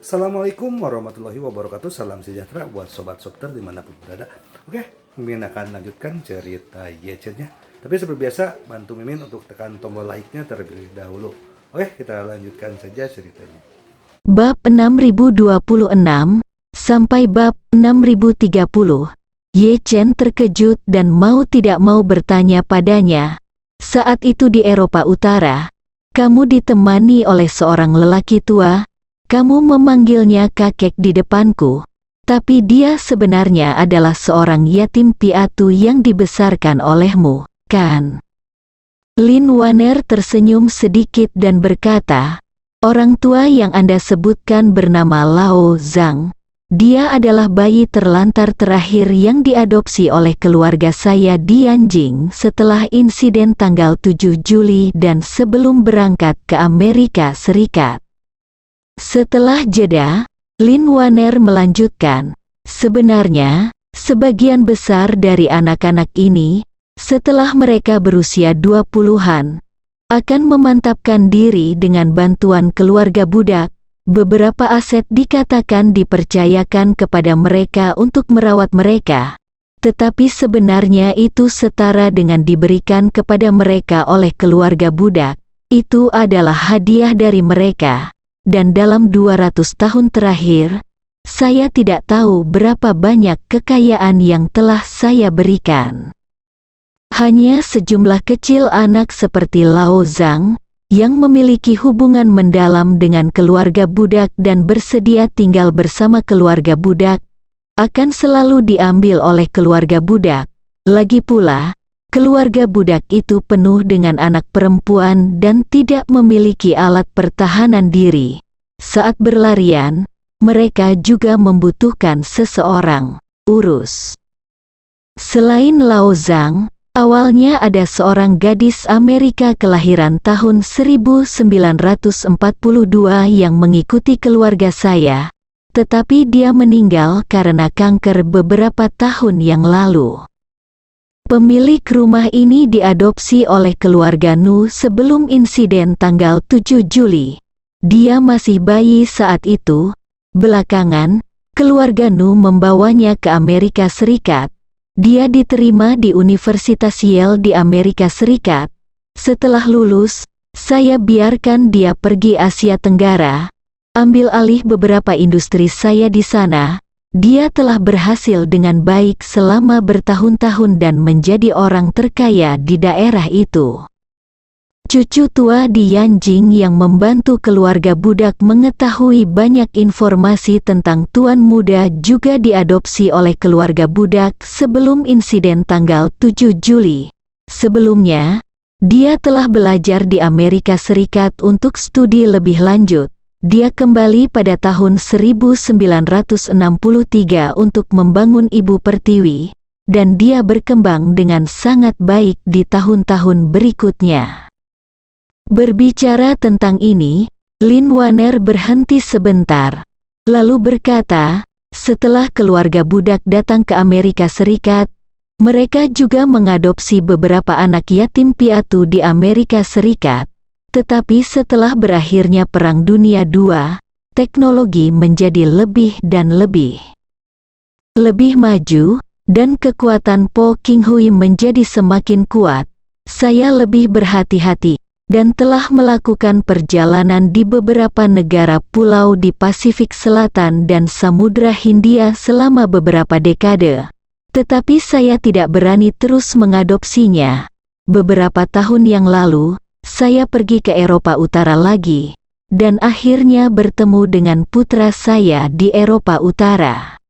Assalamualaikum warahmatullahi wabarakatuh. Salam sejahtera buat sobat sopter dimanapun berada. Oke, Mimin akan lanjutkan cerita Yechen-nya. Tapi seperti biasa, bantu Mimin untuk tekan tombol like-nya terlebih dahulu. Oke, kita lanjutkan saja ceritanya. Bab 6026 sampai bab 6030. Yechen terkejut dan mau tidak mau bertanya padanya. Saat itu di Eropa Utara, kamu ditemani oleh seorang lelaki tua. Kamu memanggilnya kakek di depanku, tapi dia sebenarnya adalah seorang yatim piatu yang dibesarkan olehmu, kan? Lin Waner tersenyum sedikit dan berkata, orang tua yang Anda sebutkan bernama Lao Zhang. Dia adalah bayi terlantar terakhir yang diadopsi oleh keluarga saya di Yanjing setelah insiden tanggal 7 Juli dan sebelum berangkat ke Amerika Serikat. Setelah jeda, Lin Waner melanjutkan, sebenarnya, sebagian besar dari anak-anak ini, setelah mereka berusia 20-an, akan memantapkan diri dengan bantuan keluarga budak. Beberapa aset dikatakan dipercayakan kepada mereka untuk merawat mereka, tetapi sebenarnya itu setara dengan diberikan kepada mereka oleh keluarga budak. Itu adalah hadiah dari mereka. Dan dalam 200 tahun terakhir, saya tidak tahu berapa banyak kekayaan yang telah saya berikan. Hanya sejumlah kecil anak seperti Lao Zhang, yang memiliki hubungan mendalam dengan keluarga budak dan bersedia tinggal bersama keluarga budak, akan selalu diambil oleh keluarga budak. Lagi pula, keluarga budak itu penuh dengan anak perempuan dan tidak memiliki alat pertahanan diri. Saat berlarian, mereka juga membutuhkan seseorang urus. Selain Lao Zhang, awalnya ada seorang gadis Amerika kelahiran tahun 1942 yang mengikuti keluarga saya, tetapi dia meninggal karena kanker beberapa tahun yang lalu. Pemilik rumah ini diadopsi oleh keluarga Nu sebelum insiden tanggal 7 Juli. Dia masih bayi saat itu. Belakangan, keluarga Nu membawanya ke Amerika Serikat. Dia diterima di Universitas Yale di Amerika Serikat. Setelah lulus, saya biarkan dia pergi Asia Tenggara, ambil alih beberapa industri saya di sana. Dia telah berhasil dengan baik selama bertahun-tahun dan menjadi orang terkaya di daerah itu. Cucu tua di Yanjing yang membantu keluarga budak mengetahui banyak informasi tentang tuan muda juga diadopsi oleh keluarga budak sebelum insiden tanggal 7 Juli. Sebelumnya, dia telah belajar di Amerika Serikat untuk studi lebih lanjut. Dia kembali pada tahun 1963 untuk membangun Ibu Pertiwi, dan dia berkembang dengan sangat baik di tahun-tahun berikutnya. Berbicara tentang ini, Lin Waner berhenti sebentar, lalu berkata, setelah keluarga budak datang ke Amerika Serikat, mereka juga mengadopsi beberapa anak yatim piatu di Amerika Serikat. Tetapi setelah berakhirnya Perang Dunia II, teknologi menjadi lebih dan lebih maju, dan kekuatan Po Qinghui menjadi semakin kuat. Saya lebih berhati-hati, dan telah melakukan perjalanan di beberapa negara pulau di Pasifik Selatan dan Samudra Hindia selama beberapa dekade. Tetapi saya tidak berani terus mengadopsinya. Beberapa tahun yang lalu, saya pergi ke Eropa Utara lagi, dan akhirnya bertemu dengan putra saya di Eropa Utara.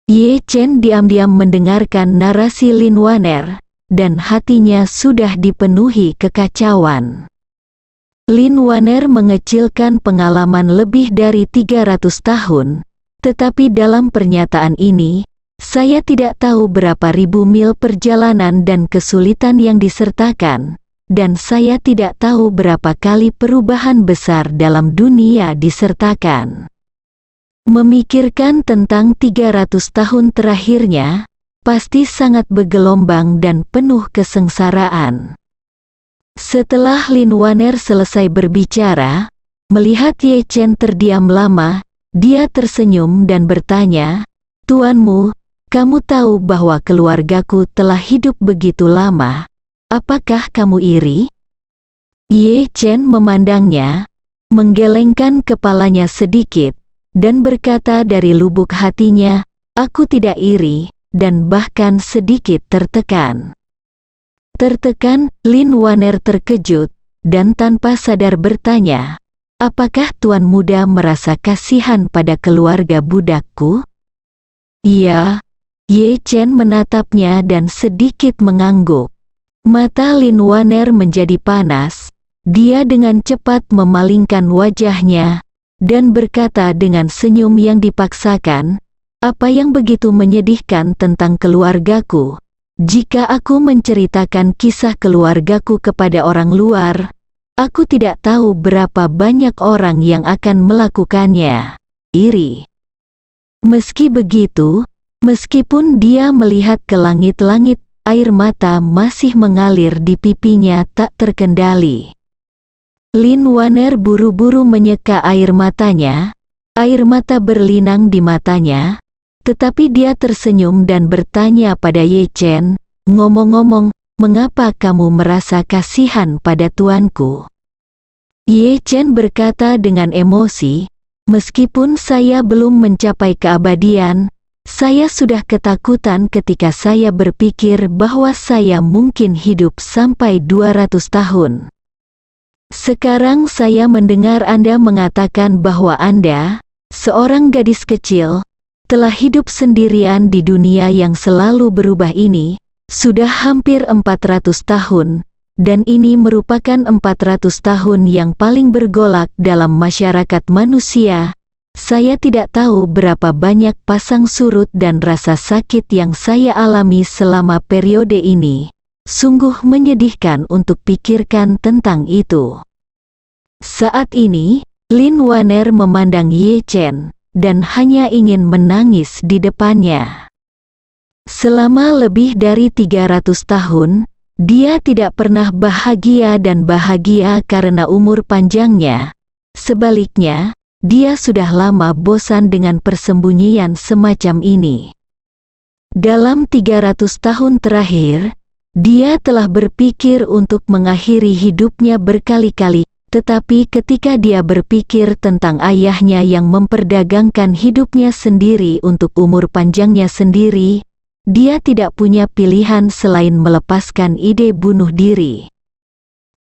Ye Chen diam-diam mendengarkan narasi Lin Waner, dan hatinya sudah dipenuhi kekacauan. Lin Waner mengecilkan pengalaman lebih dari 300 tahun, tetapi dalam pernyataan ini, saya tidak tahu berapa ribu mil perjalanan dan kesulitan yang disertakan. Dan saya tidak tahu berapa kali perubahan besar dalam dunia disertakan. Memikirkan tentang 300 tahun terakhirnya, pasti sangat bergelombang dan penuh kesengsaraan. Setelah Lin Waner selesai berbicara, melihat Ye Chen terdiam lama, Dia tersenyum dan bertanya, "Tuanmu, kamu tahu bahwa keluargaku telah hidup begitu lama. Apakah kamu iri?" Ye Chen memandangnya, menggelengkan kepalanya sedikit, dan berkata dari lubuk hatinya, "Aku tidak iri, dan bahkan sedikit tertekan." Tertekan, Lin Waner terkejut, dan tanpa sadar bertanya, "Apakah Tuan Muda merasa kasihan pada keluarga budakku?" "Iya." Ye Chen menatapnya dan sedikit mengangguk. Mata Lin Waner menjadi panas. Dia dengan cepat memalingkan wajahnya, dan berkata dengan senyum yang dipaksakan, "Apa yang begitu menyedihkan tentang keluargaku? Jika aku menceritakan kisah keluargaku kepada orang luar, aku tidak tahu berapa banyak orang yang akan melakukannya." Iri. Meski begitu, meskipun dia melihat ke langit-langit, air mata masih mengalir di pipinya tak terkendali. Lin Waner buru-buru menyeka air matanya. Air mata berlinang di matanya, tetapi dia tersenyum dan bertanya pada Ye Chen, "Ngomong-ngomong, mengapa kamu merasa kasihan pada tuanku?" Ye Chen berkata dengan emosi, "Meskipun saya belum mencapai keabadian, saya sudah ketakutan ketika saya berpikir bahwa saya mungkin hidup sampai 200 tahun. Sekarang saya mendengar Anda mengatakan bahwa Anda, seorang gadis kecil, telah hidup sendirian di dunia yang selalu berubah ini, sudah hampir 400 tahun, dan ini merupakan 400 tahun yang paling bergolak dalam masyarakat manusia. Saya tidak tahu berapa banyak pasang surut dan rasa sakit yang saya alami selama periode ini. Sungguh menyedihkan untuk pikirkan tentang itu." Saat ini, Lin Waner memandang Ye Chen, dan hanya ingin menangis di depannya. Selama lebih dari 300 tahun, dia tidak pernah bahagia dan bahagia karena umur panjangnya. Sebaliknya, dia sudah lama bosan dengan persembunyian semacam ini. Dalam 300 tahun terakhir, dia telah berpikir untuk mengakhiri hidupnya berkali-kali, tetapi ketika dia berpikir tentang ayahnya yang memperdagangkan hidupnya sendiri untuk umur panjangnya sendiri, dia tidak punya pilihan selain melepaskan ide bunuh diri.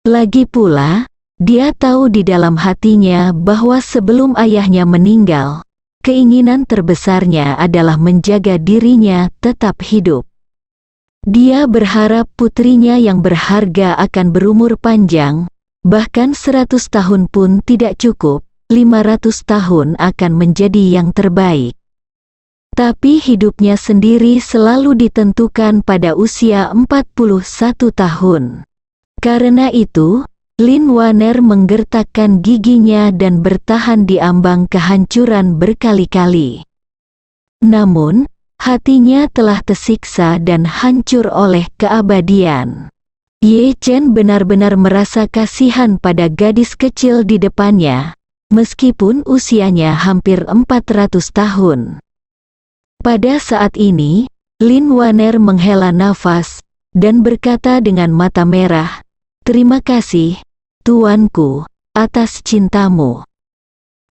Lagi pula, dia tahu di dalam hatinya bahwa sebelum ayahnya meninggal, keinginan terbesarnya adalah menjaga dirinya tetap hidup. Dia berharap putrinya yang berharga akan berumur panjang, bahkan 100 tahun pun tidak cukup, 500 tahun akan menjadi yang terbaik. Tapi hidupnya sendiri selalu ditentukan pada usia 41 tahun. Karena itu, Lin Waner menggertakkan giginya dan bertahan di ambang kehancuran berkali-kali. Namun, hatinya telah tersiksa dan hancur oleh keabadian. Ye Chen benar-benar merasa kasihan pada gadis kecil di depannya, meskipun usianya hampir 400 tahun. Pada saat ini, Lin Waner menghela nafas, dan berkata dengan mata merah, "Terima kasih, tuanku, atas cintamu."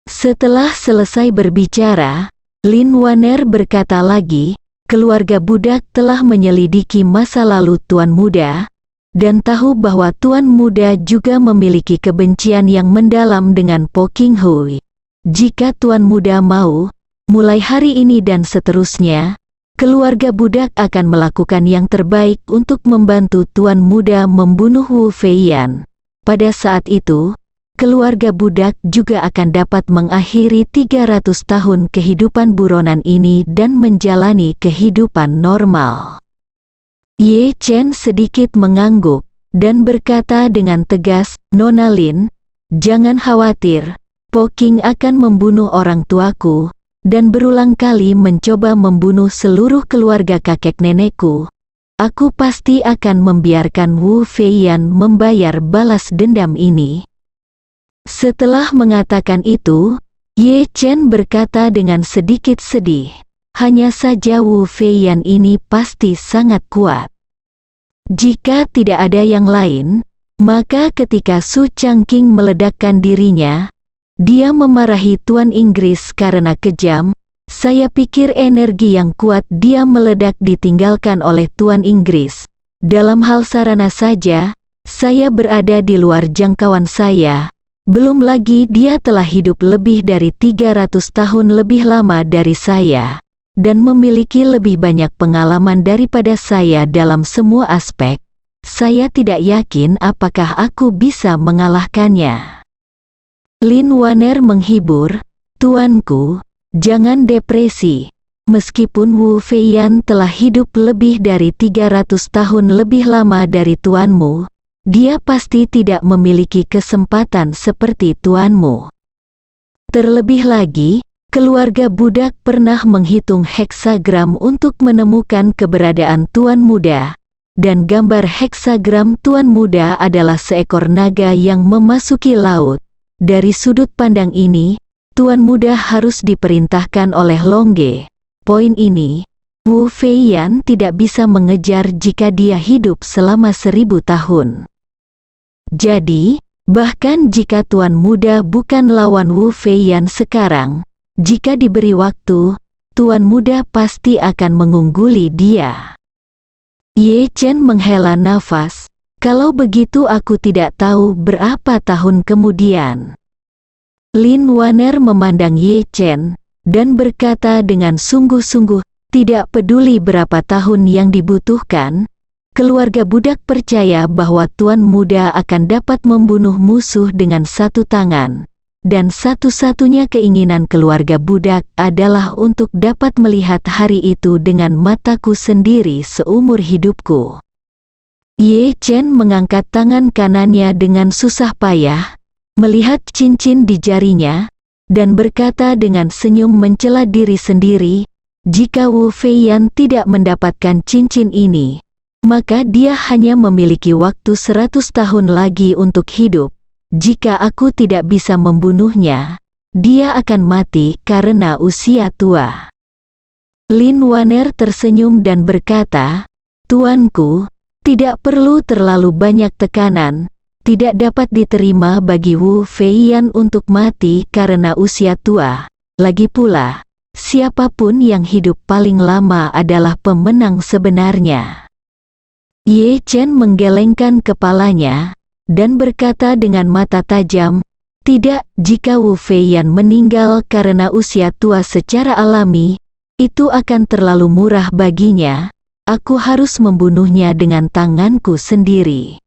Setelah selesai berbicara, Lin Waner berkata lagi, "Keluarga budak telah menyelidiki masa lalu Tuan Muda, dan tahu bahwa Tuan Muda juga memiliki kebencian yang mendalam dengan Po King Hui. Jika Tuan Muda mau, mulai hari ini dan seterusnya, keluarga budak akan melakukan yang terbaik untuk membantu Tuan Muda membunuh Wu Feiyan. Pada saat itu, keluarga budak juga akan dapat mengakhiri 300 tahun kehidupan buronan ini dan menjalani kehidupan normal." Ye Chen sedikit mengangguk, dan berkata dengan tegas, "Nona Lin, jangan khawatir, Po King akan membunuh orang tuaku, dan berulang kali mencoba membunuh seluruh keluarga kakek nenekku. Aku pasti akan membiarkan Wu Feiyan membayar balas dendam ini." Setelah mengatakan itu, Ye Chen berkata dengan sedikit sedih. Hanya saja Wu Feiyan ini pasti sangat kuat. Jika tidak ada yang lain, maka ketika Su Changqing meledakkan dirinya, dia memarahi Tuan Inggris karena kejam. Saya pikir energi yang kuat dia meledak ditinggalkan oleh Tuan Inggris. Dalam hal sarana saja, saya berada di luar jangkauan saya. Belum lagi dia telah hidup lebih dari 300 tahun lebih lama dari saya, dan memiliki lebih banyak pengalaman daripada saya dalam semua aspek. Saya tidak yakin apakah aku bisa mengalahkannya. Lin Waner menghibur, Tuanku, jangan depresi. Meskipun Wu Feiyan telah hidup lebih dari 300 tahun lebih lama dari tuanmu, dia pasti tidak memiliki kesempatan seperti tuanmu. Terlebih lagi, keluarga budak pernah menghitung heksagram untuk menemukan keberadaan Tuan Muda, dan gambar heksagram Tuan Muda adalah seekor naga yang memasuki laut. Dari sudut pandang ini, Tuan Muda harus diperintahkan oleh Longge. Poin ini, Wu Feiyan tidak bisa mengejar jika dia hidup selama 1000 tahun. Jadi, bahkan jika Tuan Muda bukan lawan Wu Feiyan sekarang, jika diberi waktu, Tuan Muda pasti akan mengungguli dia. Ye Chen menghela nafas, kalau begitu aku tidak tahu berapa tahun kemudian. Lin Waner memandang Ye Chen, dan berkata dengan sungguh-sungguh, tidak peduli berapa tahun yang dibutuhkan, keluarga budak percaya bahwa Tuan Muda akan dapat membunuh musuh dengan satu tangan, dan satu-satunya keinginan keluarga budak adalah untuk dapat melihat hari itu dengan mataku sendiri seumur hidupku. Ye Chen mengangkat tangan kanannya dengan susah payah, melihat cincin di jarinya, dan berkata dengan senyum mencela diri sendiri, jika Wu Feiyan tidak mendapatkan cincin ini, maka dia hanya memiliki waktu 100 tahun lagi untuk hidup. Jika aku tidak bisa membunuhnya, dia akan mati karena usia tua. Lin Waner tersenyum dan berkata, Tuanku, tidak perlu terlalu banyak tekanan. Tidak dapat diterima bagi Wu Feiyan untuk mati karena usia tua. Lagi pula, siapapun yang hidup paling lama adalah pemenang sebenarnya. Ye Chen menggelengkan kepalanya, dan berkata dengan mata tajam, tidak, jika Wu Feiyan meninggal karena usia tua secara alami, itu akan terlalu murah baginya, aku harus membunuhnya dengan tanganku sendiri.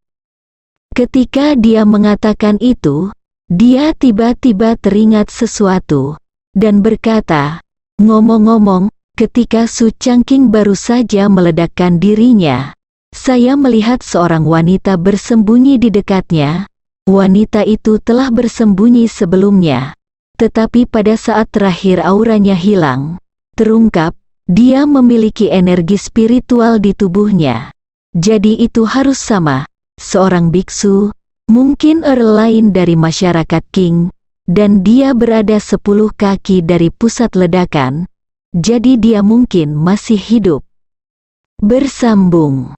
Ketika dia mengatakan itu, dia tiba-tiba teringat sesuatu, dan berkata, ngomong-ngomong, ketika Su Changqing baru saja meledakkan dirinya, saya melihat seorang wanita bersembunyi di dekatnya. Wanita itu telah bersembunyi sebelumnya, tetapi pada saat terakhir auranya hilang, terungkap, dia memiliki energi spiritual di tubuhnya. Jadi itu harus sama, seorang biksu, mungkin lain dari masyarakat Qing, dan dia berada 10 kaki dari pusat ledakan, jadi dia mungkin masih hidup. Bersambung.